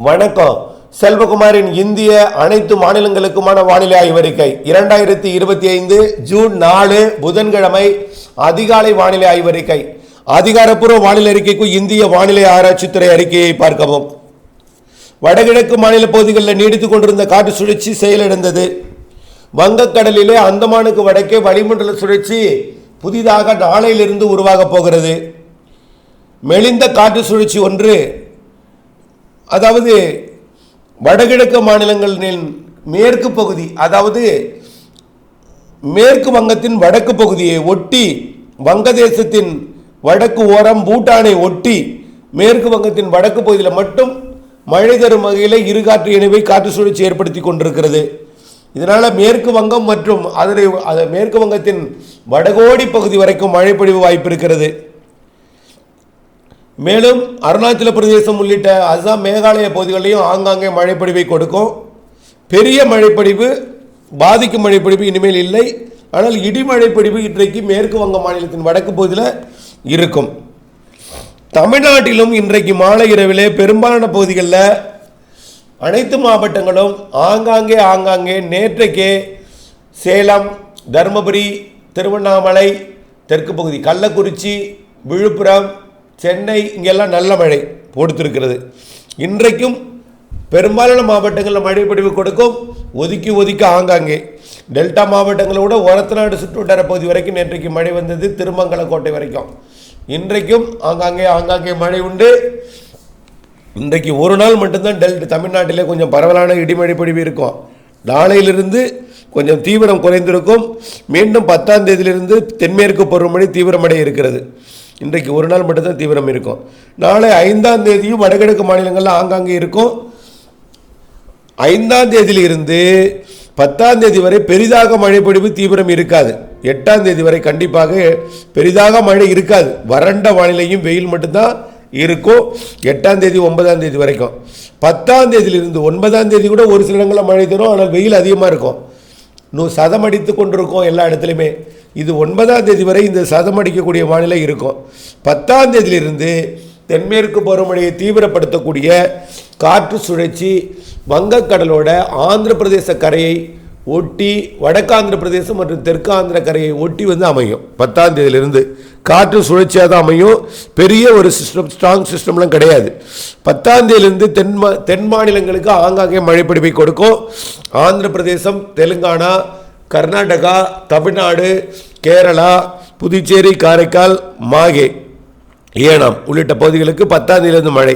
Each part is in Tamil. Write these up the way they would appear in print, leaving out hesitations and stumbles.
வணக்கம். செல்வகுமாரின் இந்திய அனைத்து மாநிலங்களுக்குமான வானிலை ஆய்வறிக்கை 2025 ஜூன் 4 புதன்கிழமை அதிகாலை வானிலை ஆய்வறிக்கை. அதிகாரப்பூர்வ வானிலை அறிக்கைக்கு இந்திய வானிலை ஆராய்ச்சித்துறை அறிக்கையை பார்க்கவும். வடகிழக்கு மாநில பகுதிகளில் நீடித்துக் கொண்டிருந்த காற்று சுழற்சி செயலிழந்தது. வங்கக்கடலிலே அந்தமானுக்கு வடக்கே வளிமண்டல சுழற்சி புதிதாக நாளையிலிருந்து உருவாக போகிறது. மெலிந்த காற்று சுழற்சி ஒன்று, அதாவது வடகிழக்கு மாநிலங்களின் மேற்கு பகுதி, அதாவது மேற்கு வங்கத்தின் வடக்கு பகுதியை ஒட்டி, வங்கதேசத்தின் வடக்கு ஓரம் பூட்டானை ஒட்டி மேற்கு வங்கத்தின் வடக்கு பகுதியில் மட்டும் மழை தரும் வகையில் இருகாற்று இணைவை காற்று சுழற்சி ஏற்படுத்தி கொண்டிருக்கிறது. இதனால் மேற்கு வங்கம் மற்றும் மேற்கு வங்கத்தின் வடகோடி பகுதி வரைக்கும் மழை பொழிவு வாய்ப்பு இருக்கிறது. மேலும் அருணாச்சல பிரதேசம் உள்ளிட்ட அசாம், மேகாலய பகுதிகளிலும் ஆங்காங்கே மழைப்பொழிவை கொடுக்கும். பெரிய மழைப்பொழிவு, பாதிக்கும் மழைப்பொழிவு இனிமேல் இல்லை. ஆனால் இடிமழைப்பொழிவு இன்றைக்கு மேற்கு வங்க மாநிலத்தின் வடக்கு பகுதியில் இருக்கும். தமிழ்நாட்டிலும் இன்றைக்கு மாலை இரவிலே பெரும்பாலான பகுதிகளில் அனைத்து மாவட்டங்களும் ஆங்காங்கே நேற்றைக்கே சேலம், தருமபுரி, திருவண்ணாமலை, தெற்கு பகுதி கள்ளக்குறிச்சி, விழுப்புரம், சென்னை இங்கெல்லாம் நல்ல மழை பொறுத்திருக்கிறது. இன்றைக்கும் பெரும்பாலான மாவட்டங்களில் மழை பொழிவு கொடுக்கும். ஒதுக்கி ஆங்காங்கே டெல்டா மாவட்டங்களோட ஒரத்தநாடு சுற்றுவட்டார பகுதி வரைக்கும் நேற்றைக்கு மழை வந்தது, திருமங்கலக்கோட்டை வரைக்கும். இன்றைக்கும் ஆங்காங்கே மழை உண்டு. இன்றைக்கு ஒரு நாள் மட்டும்தான் தமிழ்நாட்டிலே கொஞ்சம் பரவலான இடிமழை பொழிவு இருக்கும். நாளையிலிருந்து கொஞ்சம் தீவிரம் குறைந்திருக்கும். மீண்டும் 10ஆம் தேதியிலிருந்து தென்மேற்கு பருவமழை தீவிரமடைய இருக்கிறது. இன்றைக்கு ஒரு நாள் மட்டும்தான் தீவிரம் இருக்கும். நாளை 5ஆம் தேதியும் வடகிழக்கு மாநிலங்களில் ஆங்காங்கே இருக்கும். 5ஆம் தேதியிலிருந்து 10ஆம் தேதி வரை பெரிதாக மழை பொழிவு தீவிரம் இருக்காது. 8ஆம் தேதி வரை கண்டிப்பாக பெரிதாக மழை இருக்காது. வறண்ட வானிலையும் வெயில் மட்டும்தான் இருக்கும். 8ஆம் தேதி 9ஆம் தேதி வரைக்கும். 10ஆம் தேதியிலிருந்து 9ஆம் தேதி கூட ஒரு சில இடங்களில் மழை தரும். ஆனால் வெயில் அதிகமாக இருக்கும். இன்னும் சதம் அடித்து கொண்டிருக்கும் எல்லா இடத்துலையுமே. இது 9ஆம் தேதி வரை இந்த சதம் அடிக்கக்கூடிய வானிலை இருக்கும். 10ஆம் தேதியிலிருந்து தென்மேற்கு பருவமழையை தீவிரப்படுத்தக்கூடிய காற்று சுழற்சி வங்கக்கடலோட ஆந்திர பிரதேச கரையை ஒட்டி, வடக்காந்திர பிரதேசம் மற்றும் தெற்கு ஆந்திர கரையை ஒட்டி அமையும். 10ஆம் தேதியிலிருந்து காற்று சுழற்சியாக தான் அமையும். பெரிய ஒரு சிஸ்டம், ஸ்ட்ராங் சிஸ்டம்லாம் கிடையாது. 10ஆம் தேதியிலிருந்து தென் மாநிலங்களுக்கு ஆங்காங்கே மழைப்பொழிவை கொடுக்கும். ஆந்திர பிரதேசம், தெலுங்கானா, கர்நாடகா, தமிழ்நாடு, கேரளா, புதுச்சேரி, காரைக்கால், மாகே, ஏனாம் உள்ளிட்ட பகுதிகளுக்கு 10ஆம் தேதியிலிருந்து மழை.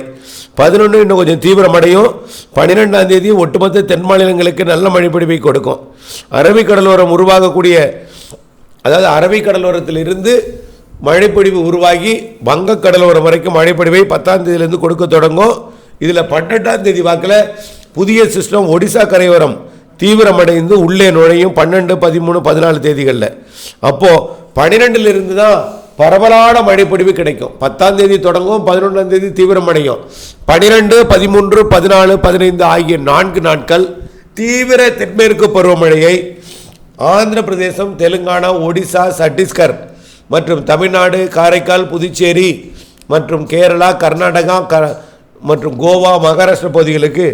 11 இன்னும் கொஞ்சம் தீவிரமடையும். 12ஆம் தேதி ஒட்டுமொத்த தென் மாநிலங்களுக்கு நல்ல மழைப்பொழிவை கொடுக்கும். அரபிக்கடலோரம் உருவாகக்கூடிய, அதாவது அரபிக்கடலோரத்தில் இருந்து மழைப்பொழிவு உருவாகி வங்கக்கடலோரம் வரைக்கும் மழைப்பொழிவை 10ஆம் தேதியிலிருந்து கொடுக்க தொடங்கும். இதில் 12ஆம் தேதி வாக்கில் புதிய சிஸ்டம் ஒடிசா கரையோரம் தீவிரமடைந்து உள்ளே நுழையும். 12, 13, 14 தேதிகளில். அப்போது 12லிருந்து தான் பரவலான மழைப்பொழிவு கிடைக்கும். 10ஆம் தேதி தொடங்கும், 11ஆம் தேதி தீவிரமடையும். 12, 13, 14, 15 ஆகிய 4 நாட்கள் தீவிர தென்மேற்கு பருவமழையை ஆந்திர பிரதேசம், தெலுங்கானா, ஒடிசா, சத்தீஸ்கர் மற்றும் தமிழ்நாடு, காரைக்கால், புதுச்சேரி மற்றும் கேரளா, கர்நாடகா மற்றும் கோவா, மகாராஷ்டிரா பகுதிகளுக்கு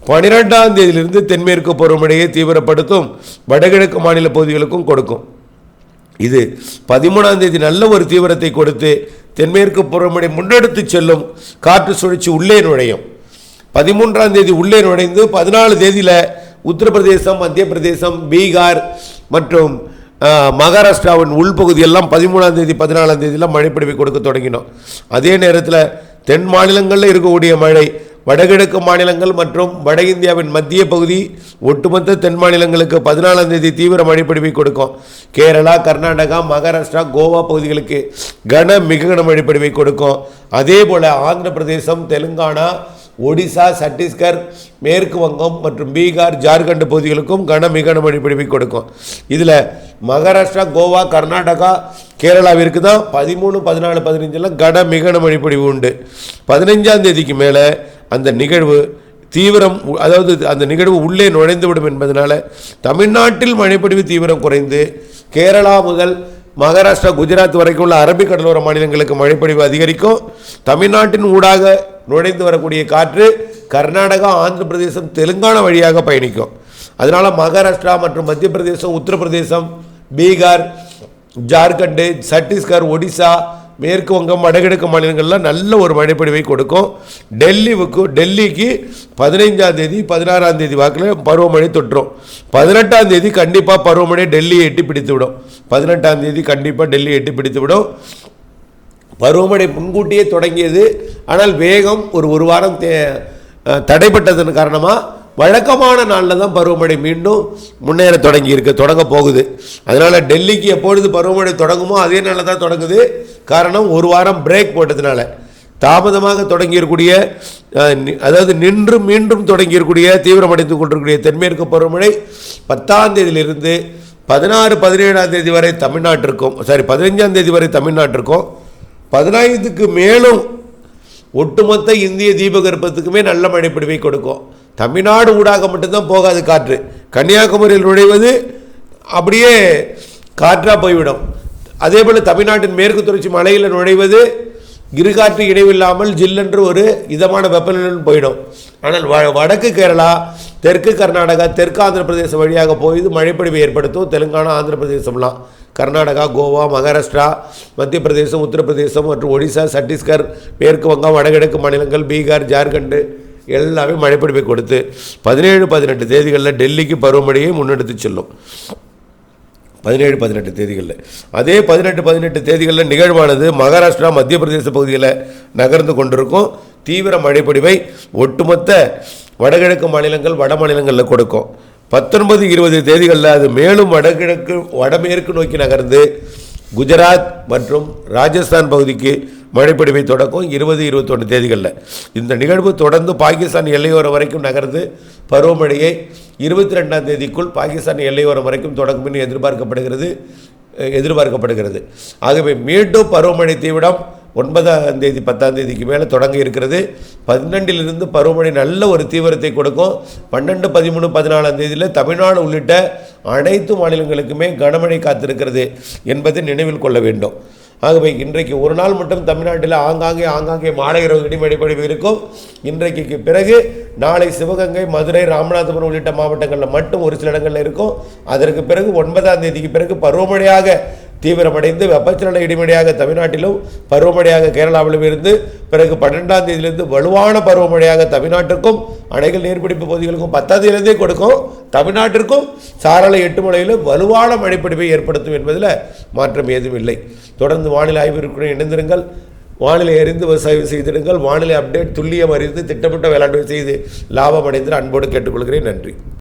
12ஆம் தேதியிலிருந்து தென்மேற்கு பருவமழையை தீவிரப்படுத்தும். வடகிழக்கு மாநில பகுதிகளுக்கும் கொடுக்கும். இது 13ஆம் தேதி நல்ல ஒரு தீவிரத்தை கொடுத்து தென்மேற்கு பருவமழை முன்னெடுத்து செல்லும் காற்று சுழற்சி உள்ளே நுழையும். 13ஆம் தேதி உள்ளே நுழைந்து 14 தேதியில் உத்தரப்பிரதேசம், மத்திய பிரதேசம், பீகார் மற்றும் மகாராஷ்டிராவின் உள்பகுதியெல்லாம் 13ஆம் தேதி 14ஆம் தேதியில் மழைப்பொழிவை கொடுக்க தொடங்கினோம். அதே நேரத்தில் தென் மாநிலங்களில் இருக்கக்கூடிய மழை வடகிழக்கு மாநிலங்கள் மற்றும் வட இந்தியாவின் மத்திய பகுதி ஒட்டுமொத்த தென் மாநிலங்களுக்கு 14ஆம் தேதி தீவிர மழைப்பொழிவை கொடுக்கும். கேரளா, கர்நாடகா, மகாராஷ்டிரா, கோவா பகுதிகளுக்கு மிக கன மழைப்பொழிவை கொடுக்கும். அதே போல் ஆந்திர பிரதேசம், தெலுங்கானா, ஒடிசா, சத்தீஸ்கர், மேற்கு வங்கம் மற்றும் பீகார், ஜார்க்கண்ட் பகுதிகளுக்கும் மிக கன மழைப்பொழிவை கொடுக்கும். இதில் மகாராஷ்டிரா, கோவா, கர்நாடகா, கேரளாவிற்கு தான் 13, 14, 15 மிக கன மழைப்பொழிவு உண்டு. 15ஆம் தேதிக்கு மேலே அந்த நிகழ்வு தீவிரம், அதாவது அந்த நிகழ்வு உள்ளே நுழைந்துவிடும் என்பதனால தமிழ்நாட்டில் மழைப்பொழிவு தீவிரம் குறைந்து கேரளா முதல் மகாராஷ்டிரா, குஜராத் வரைக்கும் உள்ள அரபிக்கடலோர மாநிலங்களுக்கு மழைப்பொழிவு அதிகரிக்கும். தமிழ்நாட்டின் ஊடாக நுழைந்து வரக்கூடிய காற்று கர்நாடகா, ஆந்திர பிரதேசம், தெலுங்கானா வழியாக பயணிக்கும். அதனால் மகாராஷ்டிரா மற்றும் மத்திய பிரதேசம், உத்தரப்பிரதேசம், பீகார், ஜார்க்கண்டு, சத்தீஸ்கர், ஒடிசா, மேற்கு வங்கம், வடகிழக்கு மாநிலங்கள்லாம் நல்ல ஒரு மழைப்பொழிவை கொடுக்கும். டெல்லிக்கு 15ஆம் தேதி 16ஆம் தேதி வாக்கில் பருவமழை தொற்றும். 18ஆம் தேதி கண்டிப்பாக பருவமழை டெல்லியை எட்டி பிடித்து விடும். 18ஆம் தேதி கண்டிப்பாக டெல்லியை எட்டி பிடித்து விடும். பருவமழை முன்கூட்டியே தொடங்கியது. ஆனால் வேகம் ஒரு வாரம் தடைப்பட்டதன் காரணமாக வழக்கமான நாளில் தான் பருவமழை மீண்டும் முன்னேற தொடங்க போகுது. அதனால் டெல்லிக்கு எப்பொழுது பருவமழை தொடங்குமோ அதே நாளில் தான் தொடங்குது. காரணம் ஒரு வாரம் பிரேக் போட்டதுனால. தாமதமாக தொடங்கியிருக்கூடிய, அதாவது நின்று மீண்டும் தொடங்கியிருக்கூடிய, தீவிரமடைந்து கொண்டிருக்கூடிய தென்மேற்கு பருவமழை 10ஆம் தேதியிலிருந்து 16, 17ஆம் தேதி வரை தமிழ்நாட்டிற்கும், 15ஆம் தேதி வரை தமிழ்நாட்டிற்கும், 15க்கு மேலும் ஒட்டுமொத்த இந்திய தீபகற்பத்துக்குமே நல்ல மழைப்பொழிவை கொடுக்கும். தமிழ்நாடு ஊடாக மட்டும்தான் போகாது காற்று. கன்னியாகுமரியில் நுழைவது அப்படியே காற்றாக போய்விடும். அதே போல் தமிழ்நாட்டின் மேற்கு தொடர்ச்சி மலையில் நுழைவது இருகாற்று இணைவில்லாமல் ஜில்லென்று ஒரு இதமான வெப்பநிலையில் போயிடும். ஆனால் வடக்கு கேரளா, தெற்கு கர்நாடகா, தெற்கு ஆந்திர பிரதேசம் வழியாக போய் மழைப்பொழிவை ஏற்படுத்தும். தெலுங்கானா, ஆந்திர பிரதேசம்லாம், கர்நாடகா, கோவா, மகாராஷ்டிரா, மத்திய பிரதேசம், உத்தரப்பிரதேசம் மற்றும் ஒடிசா, சத்தீஸ்கர், மேற்கு வங்கம், வடகிழக்கு மாநிலங்கள், பீகார், ஜார்க்கண்டு எல்லாமே மழைப்பொழிவை கொடுத்து 17, 18 தேதிகளில் டெல்லிக்கு பருவமழையை முன்னெடுத்து செல்லும். 17, 18 தேதிகளில். அதே 18, 18 தேதிகளில் நிகழ்வானது மகாராஷ்டிரா, மத்திய பிரதேச பகுதியில் நகர்ந்து கொண்டிருக்கும். தீவிர மழைப்பொழிவை ஒட்டுமொத்த வடகிழக்கு மாநிலங்கள், வட மாநிலங்களில் கொடுக்கும். 19, 20 தேதிகளில் அது மேலும் வடமேற்கு நோக்கி நகர்ந்து குஜராத் மற்றும் ராஜஸ்தான் பகுதிக்கு மழைப்பொழிவை தொடக்கும். 20, 21 தேதிகளில் இந்த நிகழ்வு தொடர்ந்து பாகிஸ்தான் எல்லையோரம் வரைக்கும் நகர்ந்து பருவமழையை 22ஆம் தேதிக்குள் பாகிஸ்தான் எல்லையோரம் வரைக்கும் தொடங்கும் என்று எதிர்பார்க்கப்படுகிறது. ஆகவே மீண்டும் பருவமழை தீவிரம் 9ஆம் தேதி 10ஆம் தேதிக்கு மேலே தொடங்க இருக்கிறது. 12லிருந்து பருவமழை நல்ல ஒரு தீவிரத்தை கொடுக்கும். 12, 13, 14ஆம் தேதியில் தமிழ்நாடு உள்ளிட்ட அனைத்து மாநிலங்களுக்குமே கனமழை காத்திருக்கிறது என்பதை நினைவில் கொள்ள வேண்டும். ஆகவே இன்றைக்கு ஒரு நாள் மட்டும் தமிழ்நாட்டில் ஆங்காங்கே மாலை இரவு இடிமழை பொழிவு இருக்கும். இன்றைக்கு பிறகு நாளை சிவகங்கை, மதுரை, ராமநாதபுரம் உள்ளிட்ட மாவட்டங்களில் மட்டும் ஒரு சில இடங்களில் இருக்கும். அதற்கு பிறகு 9ஆம் தேதிக்கு பிறகு பருவமழையாக தீவிரமடைந்து வெப்பச்சலன இடிமழையாக தமிழ்நாட்டிலும், பருவமழையாக கேரளாவிலும் இருந்து பிறகு 12ஆம் தேதியிலிருந்து வலுவான பருவமழையாக தமிழ்நாட்டிற்கும், அணைகள் நீர்பிடிப்பு பகுதிகளுக்கும் 10ஆம் தேதியிலிருந்தே கொடுக்கும். தமிழ்நாட்டிற்கும் சாரலை 8 மழையிலும் வலுவான மழைப்பிடிப்பை ஏற்படுத்தும் என்பதில் மாற்றம் ஏதும் இல்லை. தொடர்ந்து வானிலை ஆய்விற்குடன் இணைந்திருங்கள். வானிலை அறிந்து விவசாயம் செய்திடுங்கள். வானிலை அப்டேட் துல்லியம் அறிந்து திட்டமிட்ட வேளாண்மை செய்து லாபம் அடைந்து அன்போடு கேட்டுக்கொள்கிறேன். நன்றி.